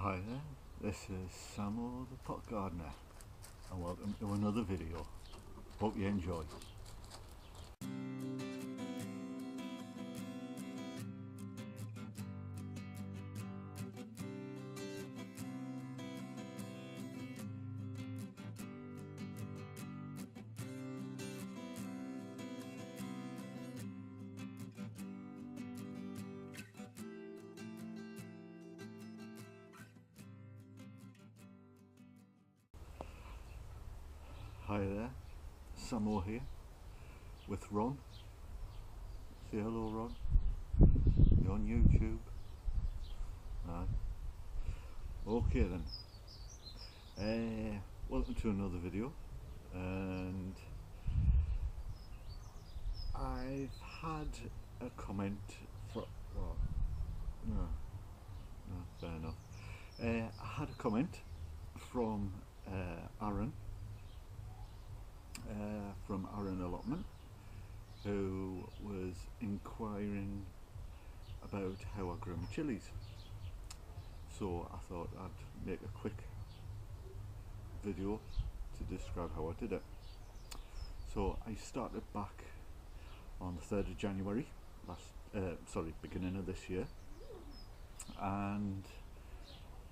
Hi there, this is Sammo the Pot Gardener and welcome to another video. Hope you enjoy. Hi there, Sammo here with Ron. Say hello, Ron. You're on YouTube. Right. Okay then. Welcome to another video, and I've had a comment from. Well, no, fair enough. I had a comment from Aaron. From Aaron Allotment, who was inquiring about how I grow my chilies. So I thought I'd make a quick video to describe how I did it. So I started back on the 3rd of January beginning of this year, and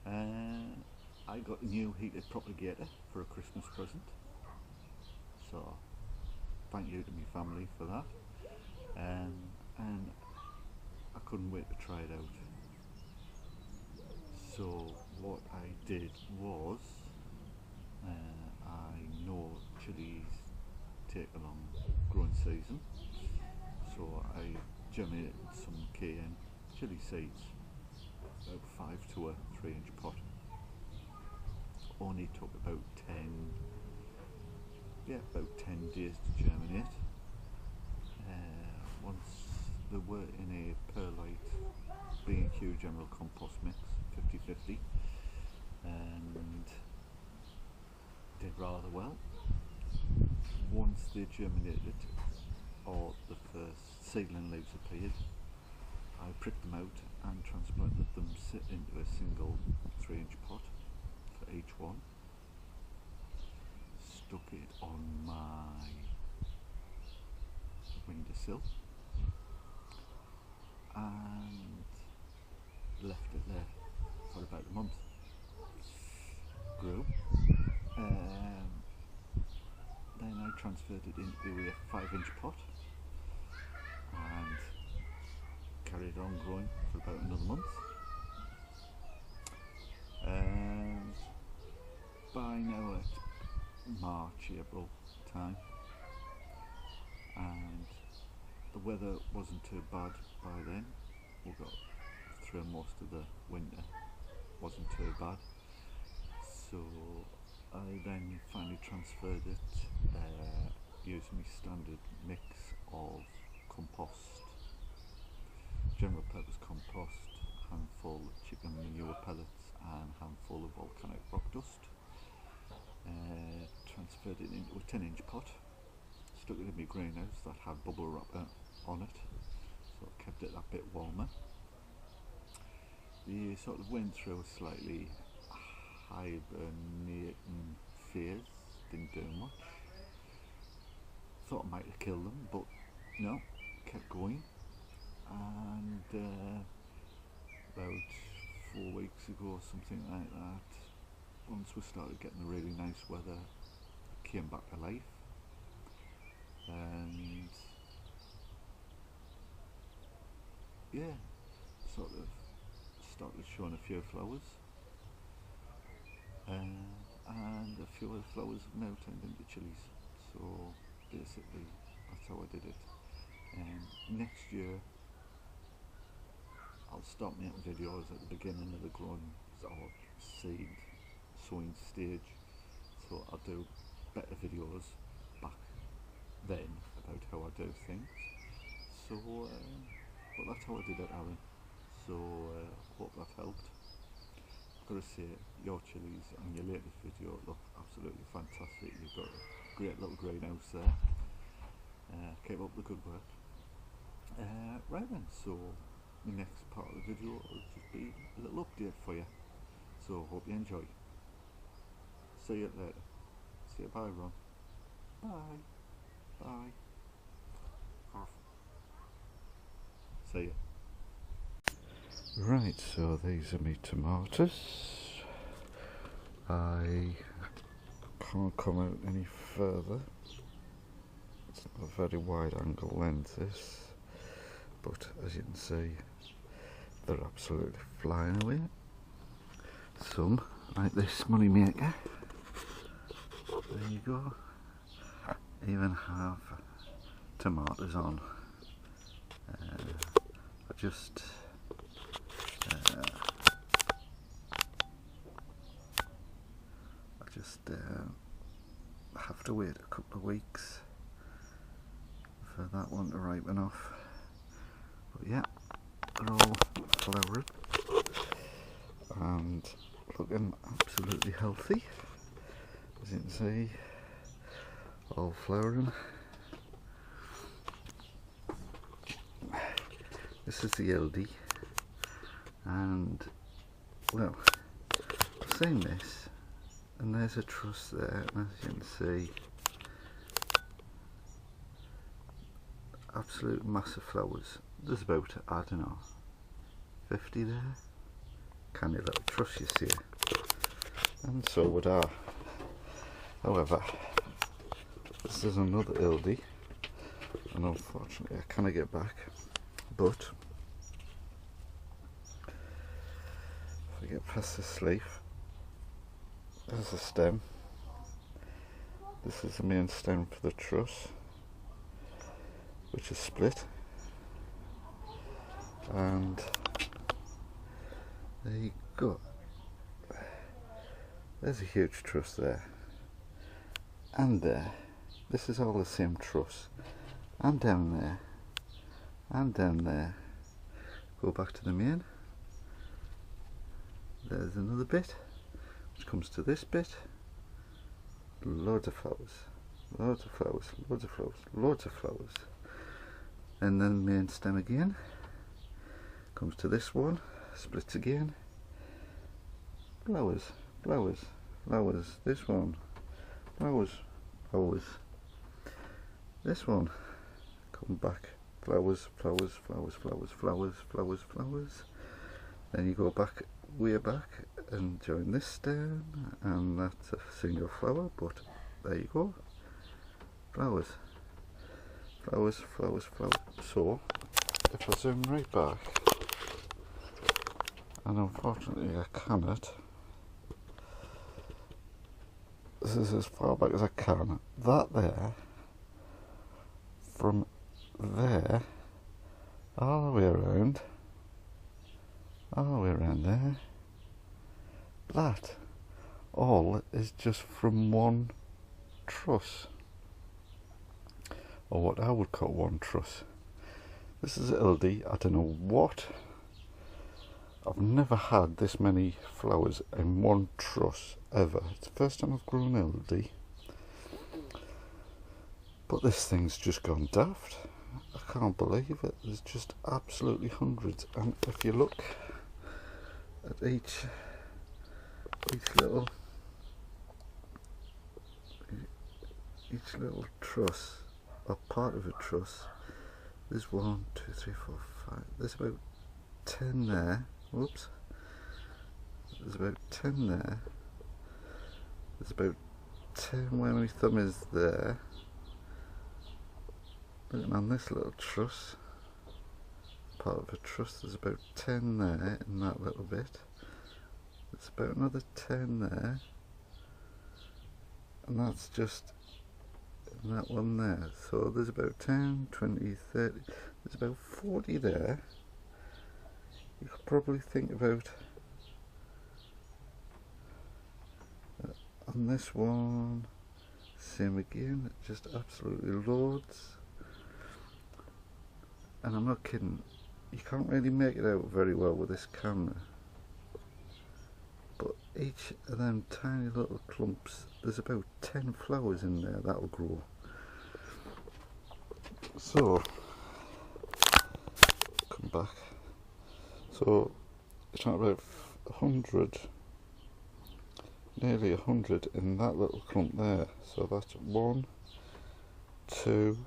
I got a new heated propagator for a Christmas present. So thank you to my family for that, and I couldn't wait to try it out. So what I did was, I know chilies take a long growing season, so I germinated some KN chili seeds, about 5 to a 3-inch pot. Only took about 10 days to germinate. Once they were in a perlite B&Q general compost mix, 50-50, and did rather well. Once they germinated, or the first seedling leaves appeared, I pricked them out and transplanted them into a single 3-inch pot for each one. Stuck it on my windowsill and left it there for about a month. Grew. Then I transferred it into a 5-inch pot and carried on growing for about another month. And by now it's March, April time, and the weather wasn't too bad by then. We got through most of the winter, wasn't too bad. So I then finally transferred it using my standard mix of compost, general purpose compost, handful of chicken manure pellets and handful of volcanic rock dust. Transferred it into a 10-inch pot, stuck it in my greenhouse that had bubble wrap on it, so it kept it a bit warmer. We sort of went through a slightly hibernating phase, didn't do much. Thought I might have killed them, but no, kept going. And about 4 weeks ago, something like that, once we started getting the really nice weather, came back to life, and yeah, sort of started showing a few flowers, and a few of the flowers have now turned into chilies. So basically that's how I did it. And next year I'll start making videos at the beginning of the growing or seed sowing stage, so I'll do better videos back then about how I do things. So but that's how I did it, Aaron. So hope that helped. I've got to say, your chilies and your latest video look absolutely fantastic. You've got a great little greenhouse there. Keep up the good work. Right then, so the next part of the video will just be a little update for you. So hope you enjoy. See you later. See you, bye Ron. Bye. Bye. See you. Right, so these are my tomatoes. I can't come out any further. It's not a very wide angle lens this, but as you can see, they're absolutely flying away. Some, like this money maker, there you go, even have tomatoes on. I just have to wait a couple of weeks for that one to ripen off. But yeah, they're all flowering and looking absolutely healthy, as you can see, all flowering. This is the LD, and well, I've seen this, and there's a truss there, and as you can see, absolute massive flowers. There's about, I don't know, 50 there. Canny little truss, you see, and so would I. However, this is another LD, and unfortunately I cannot get back. But if I get past this leaf, there's a stem. This is the main stem for the truss, which is split, and there you go. There's a huge truss there, and there. This is all the same truss, and down there, and down there. Go back to the main. There's another bit which comes to this bit. Loads of flowers, loads of flowers, loads of flowers, loads of flowers. And then the main stem again comes to this one, splits again. Flowers, flowers, flowers. This one, flowers, flowers. This one, come back. Flowers, flowers, flowers, flowers, flowers, flowers, flowers. Then you go back, way back, and join this stem, and that's a single flower, but there you go. Flowers, flowers, flowers, flowers. So, if I zoom right back, and unfortunately I cannot, this is as far back as I can, that there, from there all the way around there, that all is just from one truss, or what I would call one truss. This is LD. I don't know what, I've never had this many flowers in one truss ever. It's the first time I've grown LD, but this thing's just gone daft. I can't believe it. There's just absolutely hundreds, and if you look at each little truss, or part of a truss, there's 1, 2, 3, 4, 5. There's about 10 there. Whoops. There's about 10 there. There's about 10 where my thumb is there. Looking on this little truss, part of a truss, there's about 10 there in that little bit. There's about another 10 there, and that's just in that one there. So there's about 10, 20, 30, there's about 40 there. You could probably think about on this one, same again, just absolutely loads. And I'm not kidding, you can't really make it out very well with this camera, but each of them tiny little clumps, there's about 10 flowers in there that'll grow. So, come back. So, it's not about 100 nearly 100 in that little clump there. So that's 1, 2,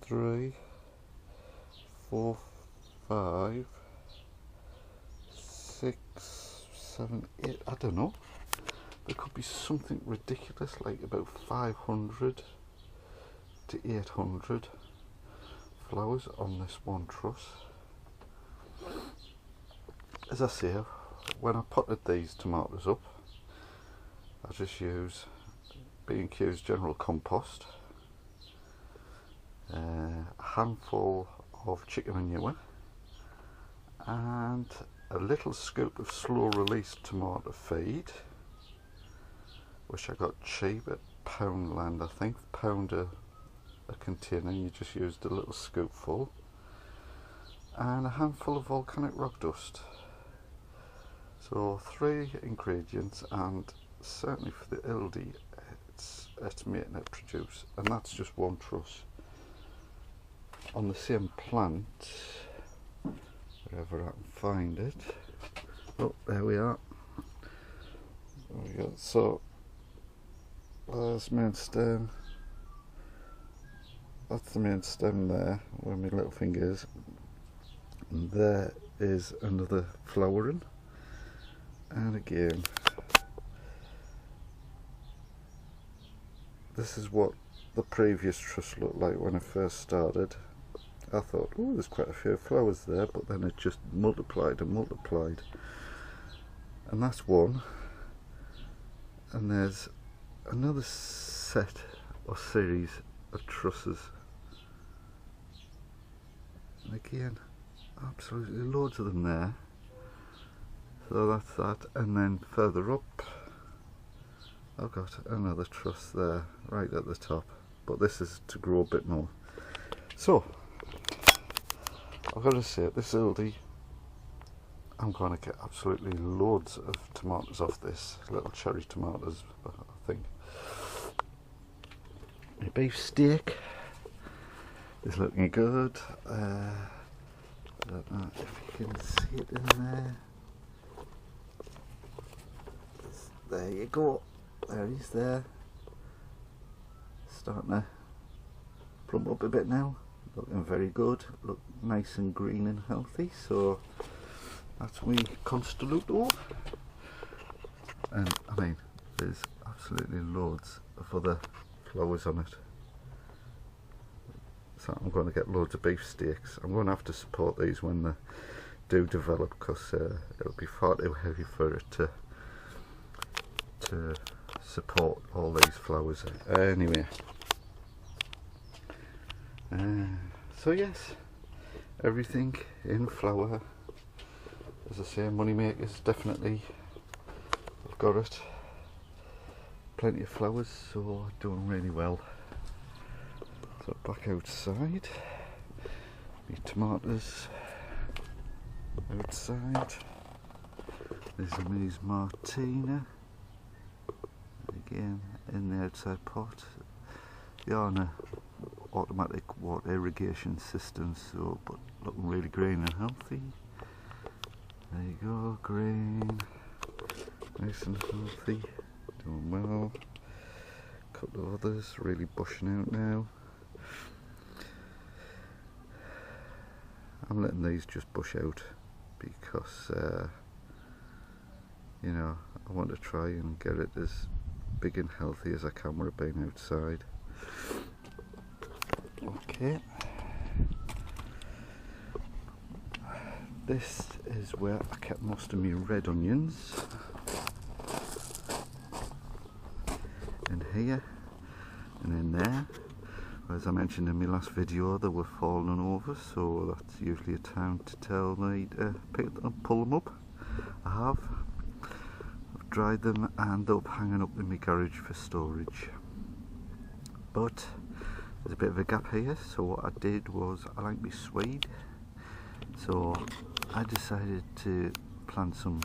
3, 4, 5, 6, 7, 8. I don't know. There could be something ridiculous like about 500 to 800 flowers on this one truss. As I say, when I potted these tomatoes up, I just use B&Q's general compost, a handful of chicken manure and a little scoop of slow release tomato feed, which I got cheap at Poundland, I think. £1 a container, you just used a little scoopful, and a handful of volcanic rock dust. So 3 ingredients, and certainly for the ildy it's estimating it produce, and that's just one truss. On the same plant, wherever I can find it, oh there we are, there we go. So there's main stem, that's the main stem there where my little finger is, and there is another flowering. And again, this is what the previous truss looked like when I first started. I thought, oh, there's quite a few flowers there, but then it just multiplied and multiplied. And that's one. And there's another set or series of trusses. And again, absolutely loads of them there. So that's that, and then further up I've got another truss there right at the top, but this is to grow a bit more. So I've got to say, this ildy, I'm going to get absolutely loads of tomatoes off this, little cherry tomatoes, I think. My beef steak is looking good. I don't know if you can see it in there. There you go, there he's there, starting to plump up a bit now, looking very good, look nice and green and healthy. So that's me Constelluto, and I mean there's absolutely loads of other flowers on it, so I'm going to get loads of beef steaks. I'm going to have to support these when they do develop, because it'll be far too heavy for it to support all these flowers. Anyway, so yes, everything in flower. As I say, money makers, definitely. I've got it. Plenty of flowers, so doing really well. So back outside, the tomatoes outside. There's a Mies Martina. Again in the outside pot. They are on a automatic water irrigation system, so but looking really green and healthy. There you go, green, nice and healthy, doing well. A couple of others really bushing out now. I'm letting these just bush out because you know, I want to try and get it as big and healthy as I can with it being outside. Okay, this is where I kept most of my red onions, in here and in there. As I mentioned in my last video, they were falling over, so that's usually a time to tell me to pick them up, pull them up. I have. Dried them and they're up hanging up in my garage for storage, but there's a bit of a gap here, so what I did was, I like my swede, so I decided to plant some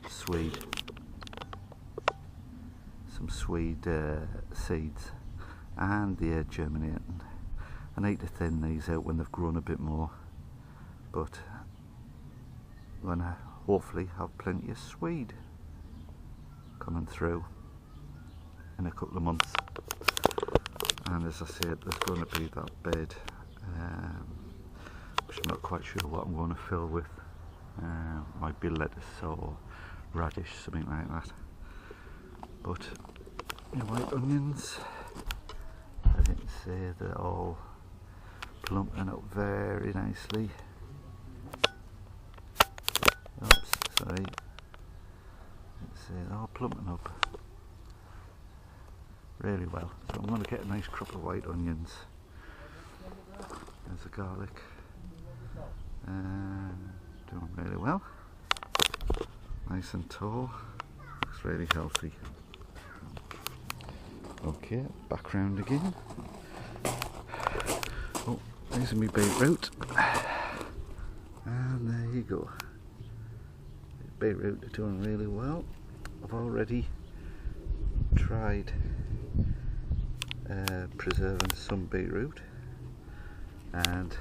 swede seeds, and they're germinating. I need to thin these out when they've grown a bit more, but when I hopefully have plenty of swede. coming through in a couple of months, and as I said, there's going to be that bed which I'm not quite sure what I'm going to fill with. Might be lettuce or radish, something like that. But the white onions, as you can see, they're all plumping up very nicely. Oops, sorry. You can see they're all plumping up really well. So I'm going to get a nice crop of white onions. There's the garlic. Doing really well. Nice and tall. Looks really healthy. Okay, back round again. Oh, there's my beetroot. And there you go. Beetroot are doing really well. I've already tried preserving some beetroot, and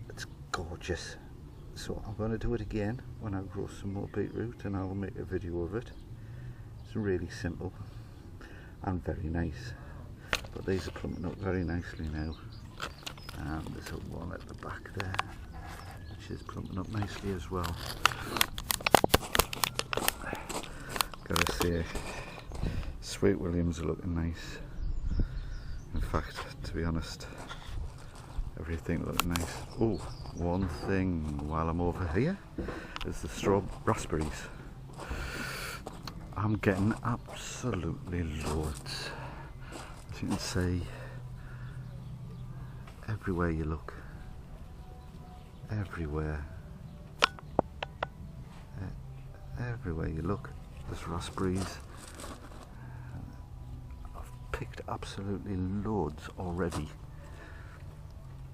it's gorgeous. So I'm going to do it again when I grow some more beetroot, and I'll make a video of it. It's really simple and very nice, but these are plumping up very nicely now, and there's a one at the back there which is plumping up nicely as well. Gotta say, Sweet Williams are looking nice. In fact, to be honest, everything looking nice. Oh, one thing while I'm over here is the raspberries. I'm getting absolutely loads. As you can see, everywhere you look, everywhere you look, there's raspberries. I've picked absolutely loads already,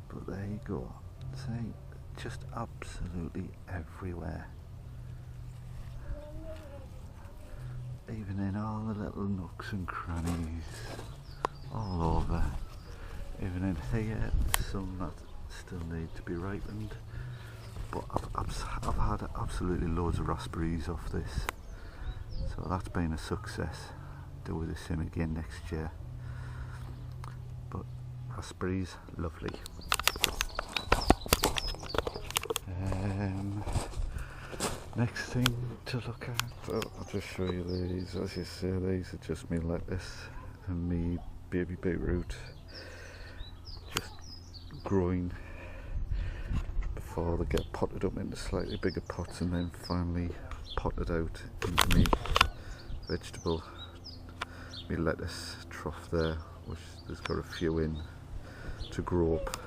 but there you go. See, just absolutely everywhere. Even in all the little nooks and crannies, all over. Even in here, some that still need to be ripened. But I've had absolutely loads of raspberries off this, so that's been a success. Do the same again next year. But raspberries, lovely. Next thing to look at, I'll just show you these. As you see, these are just me lettuce and me baby beetroot, just growing before they get potted up into slightly bigger pots, and then finally potted out into me vegetable, me lettuce trough there, which there's got a few in to grow up.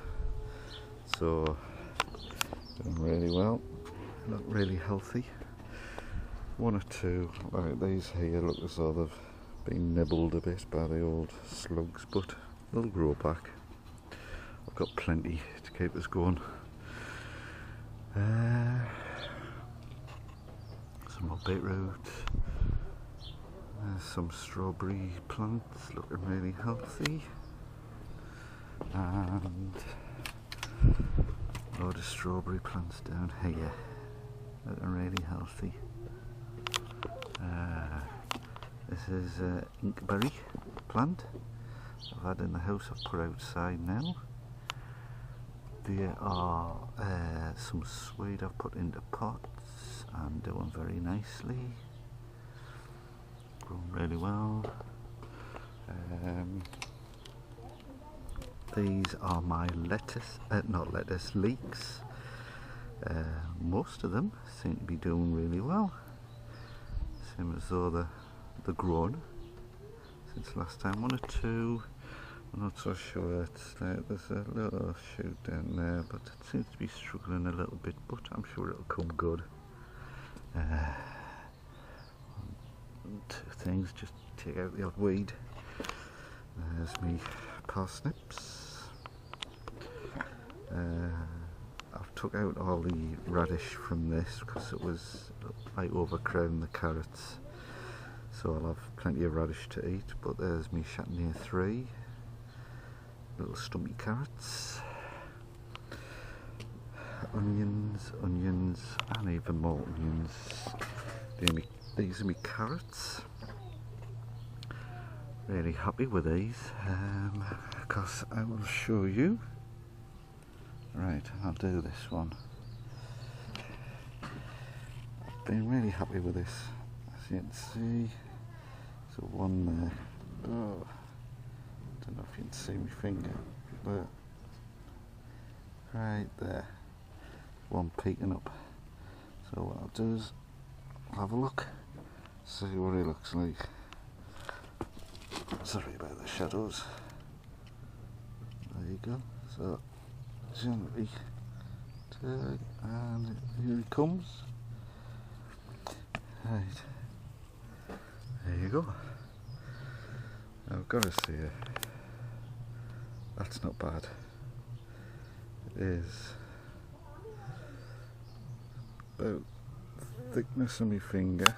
So doing really well. Look really healthy. One or two, like these here, look as though they've been nibbled a bit by the old slugs, but they'll grow back. I've got plenty to keep us going. Some more beetroot. Some strawberry plants looking really healthy. And a load of strawberry plants down here. Looking really healthy. This is an inkberry plant I've had in the house. I've put outside now. There are some swede I've put into pots and doing very nicely. Growing really well. These are my leeks. Most of them seem to be doing really well. Same as though they're grown since last time. One or two, I'm not so sure. There's a little shoot down there, but it seems to be struggling a little bit, but I'm sure it'll come good. Two things, just take out the odd weed. There's me parsnips. I've took out all the radish from this because it was like overcrowding the carrots, so I'll have plenty of radish to eat. But there's me Chatinier 3, little stumpy carrots, onions, and even more onions. There me these are my carrots. Really happy with these because I will show you. Right, I'll do this one. I've been really happy with this, as you can see. So one there. Oh, don't know if you can see my finger, but right there, one peeking up. So what I'll do is have a look, see what it looks like. Sorry about the shadows. There you go. So gently tug, and here he comes. Right, there you go. Now I've got to say, that's not bad. It is about the thickness of my finger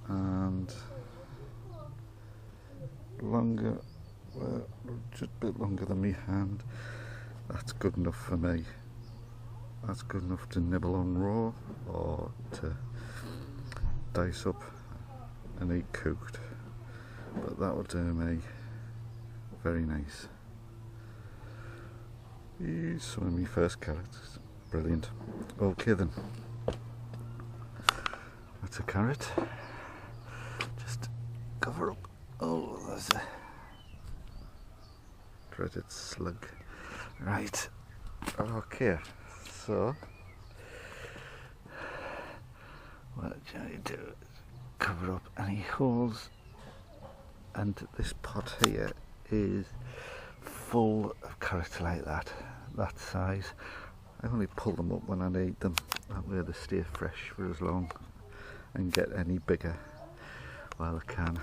and longer, well, just a bit longer than my hand. That's good enough for me. That's good enough to nibble on raw or to dice up and eat cooked, but that will do me. Very nice. Some of my first carrots. Brilliant. Okay then, that's a carrot. Just cover up. Oh, there's a dreaded slug. Right, okay, so what I do is cover up any holes, and this pot here is full of carrots like that size. I only pull them up when I need them, that way they stay fresh for as long and get any bigger while I can.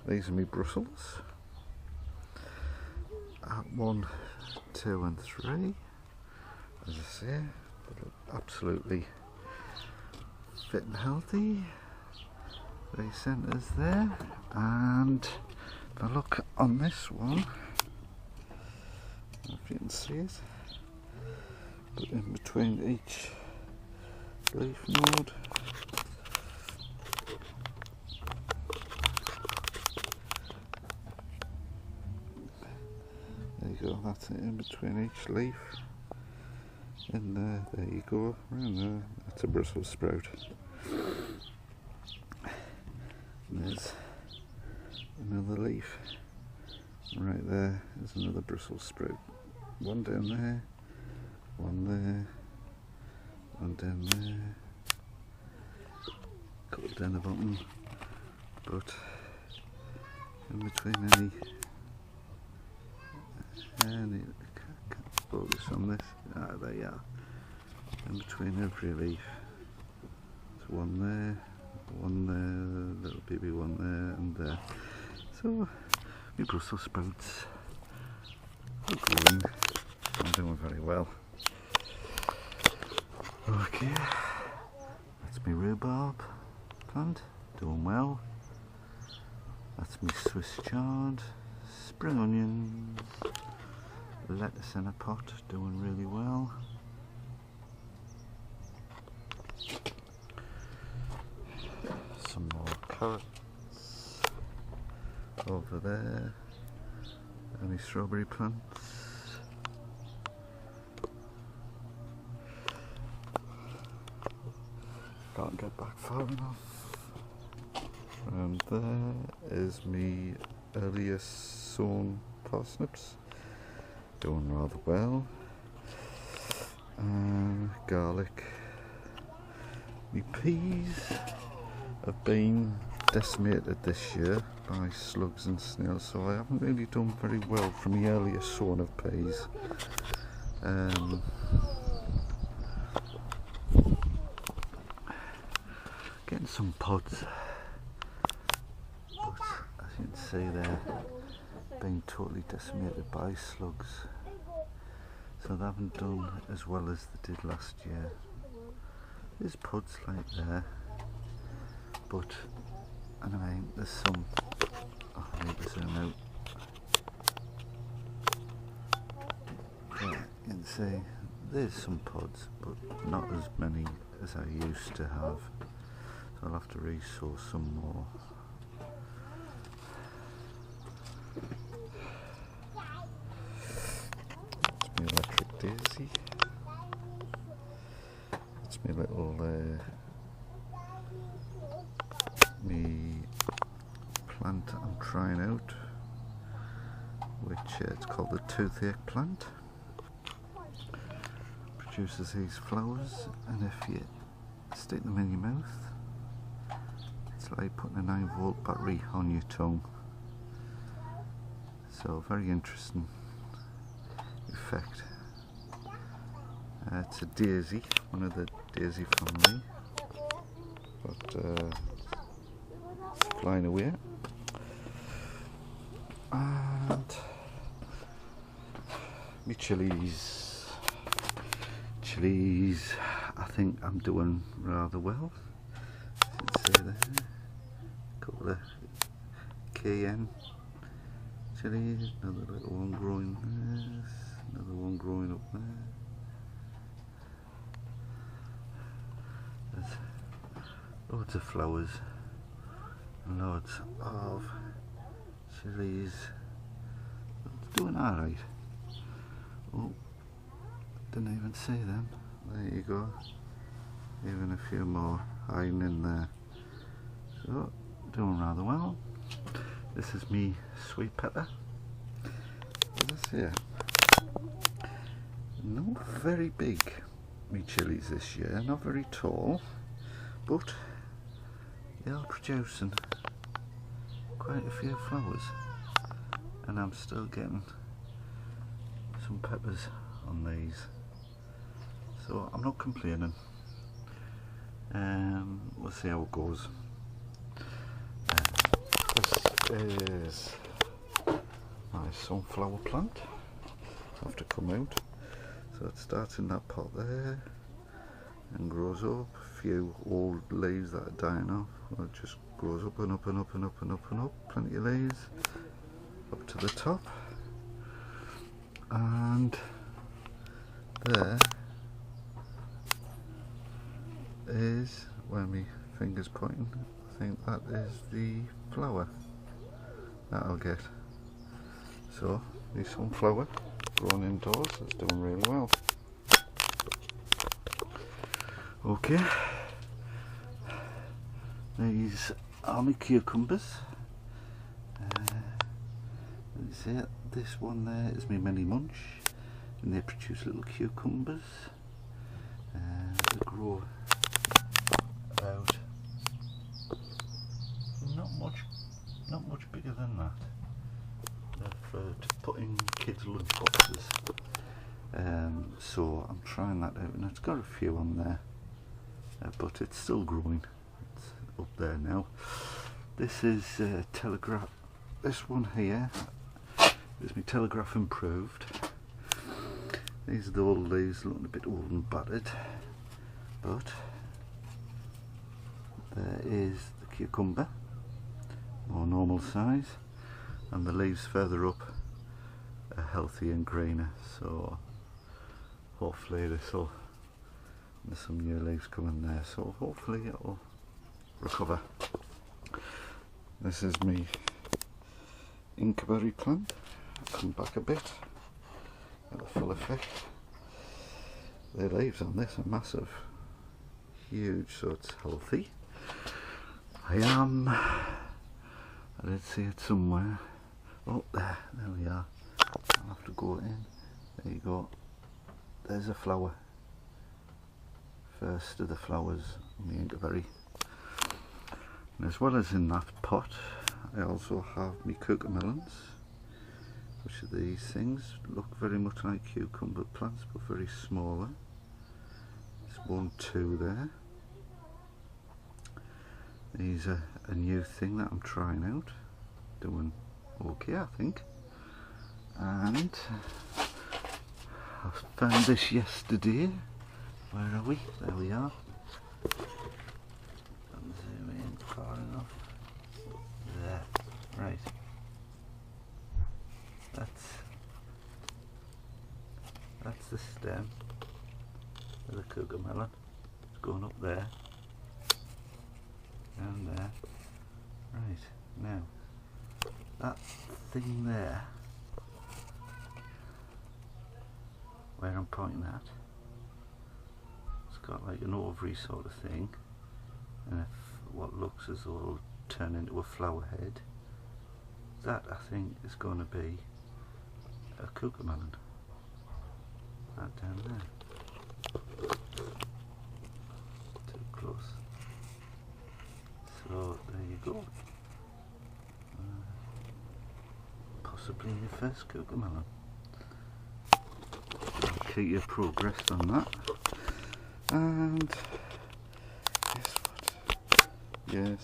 These are my Brussels. At 1, 2 and 3, as I say, they look absolutely fit and healthy. The centres there, and if I look on this one, if you can see it, but in between each leaf node, there you go, that's it, in between each leaf, and there you go, around there, that's a Brussels sprout. And there's another leaf, right there is another Brussels sprout. One down there, one there, one down there, a couple down the bottom, but in between any can't focus on this. Ah, there you are. In between every leaf, there's one there, little baby one there, and there. So my Brussels sprouts are growing. I'm doing very well. Okay, that's my rhubarb plant, doing well. That's my Swiss chard, spring onions, lettuce in a pot, doing really well. Some more carrots over there. Any strawberry plants. Can't get back far enough. And there is me earlier sown parsnips, doing rather well. Garlic. My peas have been decimated this year by slugs and snails, so I haven't really done very well from the earlier sown of peas. Getting some pods, but as you can see they're being totally decimated by slugs, so they haven't done as well as they did last year. There's pods like there, but anyway, there's some. Oh, I need to zoom out. Yeah, you can see there's some pods, but not as many as I used to have. So I'll have to re-sow some more. It's my electric daisy. It's my little me plant I'm trying out, which it's called the toothache plant. Produces these flowers, and if you stick them in your mouth, it's like putting a 9-volt battery on your tongue. So very interesting effect. It's a daisy, one of the daisy family, but flying away. And me chillies. Chillies, I think I'm doing rather well. You can see there, a couple of KN chillies, another little one growing there, another one growing up there. There's loads of flowers and loads of chillies. It's doing alright. Oh, didn't even see them. There you go. Even a few more hiding in there. So, doing rather well. This is me sweet pepper. This here. Not very big, me chillies this year. Not very tall, but they are producing quite a few flowers, and I'm still getting some peppers on these. So I'm not complaining. We'll see how it goes. This is my sunflower plant. Have to come out. So it starts in that pot there and grows up. A few old leaves that are dying off. Well, it just grows up and up and up and up and up and up. Plenty of leaves up to the top. And there is where my finger's pointing. I think that is the flower that I'll get. So the sunflower grown indoors is doing really well. Okay, these are my cucumbers. You see it? This one there is my mini munch, and they produce little cucumbers. They grow about not much bigger than that. They're for to put in kids' lunch boxes. So I'm trying that out, and it's got a few on there, but it's still growing. It's up there now. This is Telegraph. This one here is my Telegraph improved. These are the old leaves, looking a bit old and battered, but there is the cucumber, more normal size, and the leaves further up are healthy and greener. So hopefully there's some new leaves coming there, so hopefully it'll recover. This is me inkberry plant. I'll come back a bit, get the full effect. The leaves on this are massive, huge, so it's healthy. I did see it somewhere. Oh, there we are. I'll have to go in. There you go. There's a flower. First of the flowers on the inkberry. And as well as in that pot, I also have my cucamelons, which are these things. Look very much like cucumber plants, but very smaller. There's 1, 2 there. These are a new thing that I'm trying out. Doing okay, I think. And I found this yesterday. Where are we? There we are. I'm zooming in far enough. There. Right. That's the stem of the cucamelon. It's going up there. there. Right, now that thing there where I'm pointing at, it's got like an ovary sort of thing, and what looks as though it'll turn into a flower head. That I think is going to be a cougar melon. That down there. Too close. So there you go. Possibly your first cougar melon. I'll keep your progress on that. And guess what? Yes,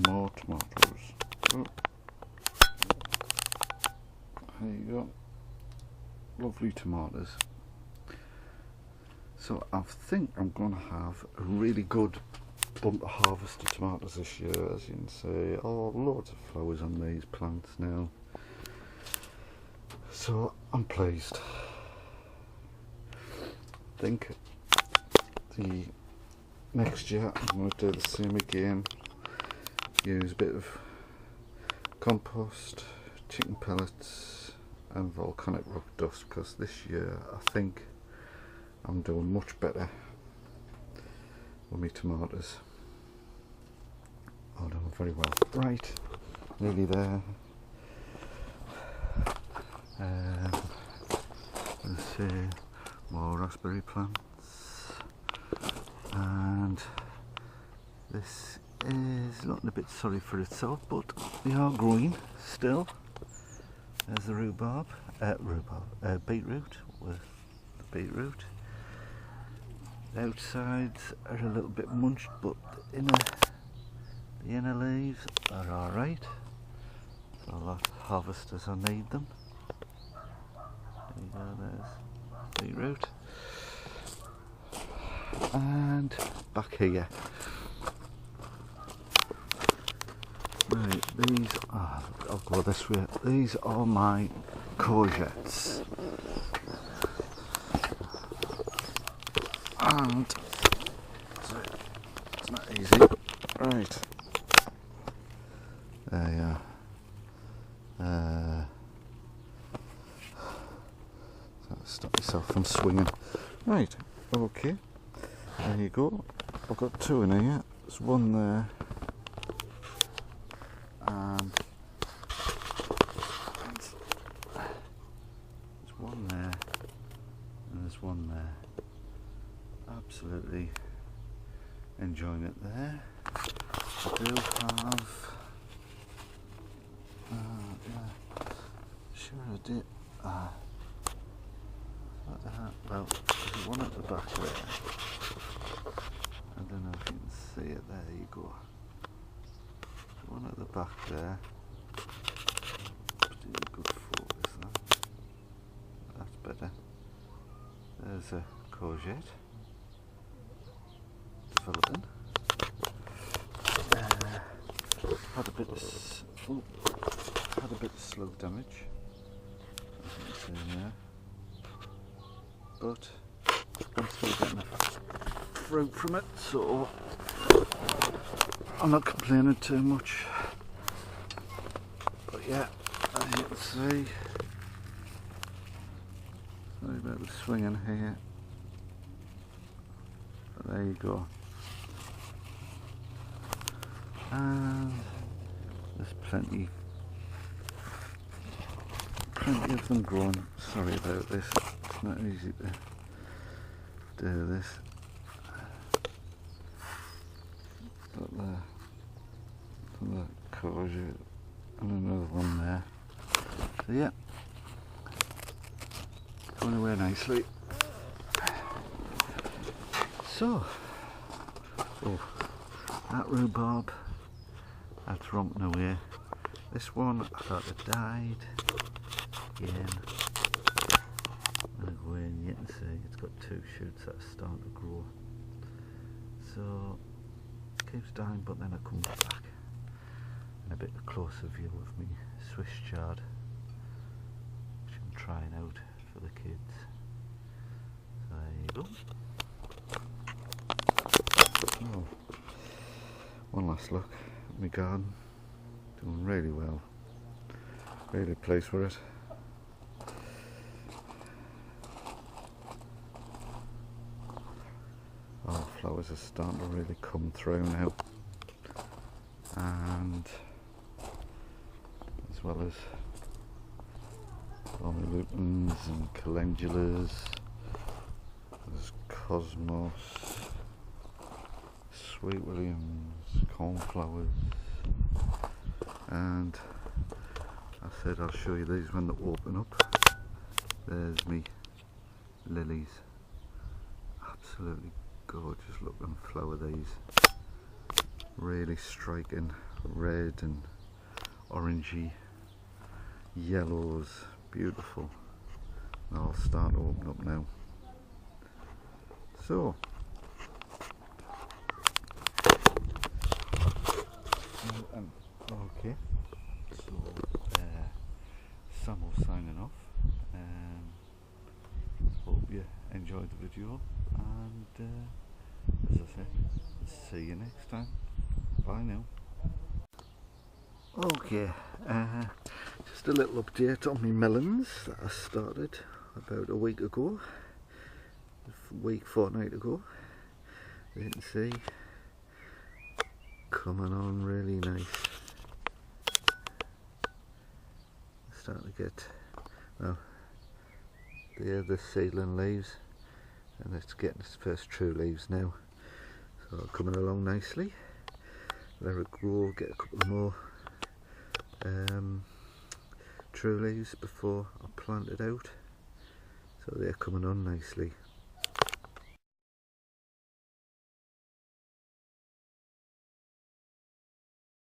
more tomatoes. Oh. There you go. Lovely tomatoes. So I think I'm going to have a really good bumper harvest of tomatoes this year. As you can see, oh, loads of flowers on these plants now. So I'm pleased. I think the next year I'm going to do the same again. Use a bit of compost, chicken pellets and volcanic rock dust, because this year I think I'm doing much better with my tomatoes. Oh, doing very well. Right, nearly there. Let's see, more raspberry plants, and this is looking a bit sorry for itself, but they are growing still. There's the beetroot with the beetroot. The outsides are a little bit munched, but the inner leaves are alright. So I'll harvest as I need them. There you go, there's beetroot. And back here. Right, these are, I'll go this way. These are my courgettes. And it's not easy. Right. There you are. Stop yourself from swinging. Right, okay. There you go. I've got two in here. There's one there. And there's one there. And there's one there. Absolutely enjoying it there. I do have sure I did well, there's one at the back there. I don't know if you can see it. There you go. There's one at the back there. Good focus that. That's better. There's a courgette developing. Had a bit of slow damage, as you can see there, but I'm still getting fruit from it, so I'm not complaining too much. But yeah, as you can see, sorry about the swinging here, but there you go. And there's plenty of them growing. Sorry about this, it's not easy to do this. Got the courgette and another one there. So yeah, going away nicely. So, that rhubarb, that's romping away. This one I thought it died. Again, I'm going to go in, you can see it's got two shoots that are starting to grow. So it keeps dying, but then it comes back. And a bit closer view of me Swiss chard, which I'm trying out for the kids. So there you go. Oh. last look at my garden. Doing really well. Really pleased with it. Oh, flowers are starting to really come through now, and as well as lutins and calendulas, there's cosmos, sweet williams, cornflowers, and I said I'll show you these when they open up. There's me lilies, absolutely gorgeous looking flower these, really striking red and orangey yellows, beautiful. I'll start to open up now. So okay, so Sammo signing off. Hope you enjoyed the video, and as I said, see you next time. Bye now. Okay, just a little update on my melons that I started about a week ago, fortnight ago. You can see coming on really nice. Starting to get, well, they're the seedling leaves, and it's getting its first true leaves now, so coming along nicely. Let it grow, get a couple more true leaves before I plant it out, so they're coming on nicely.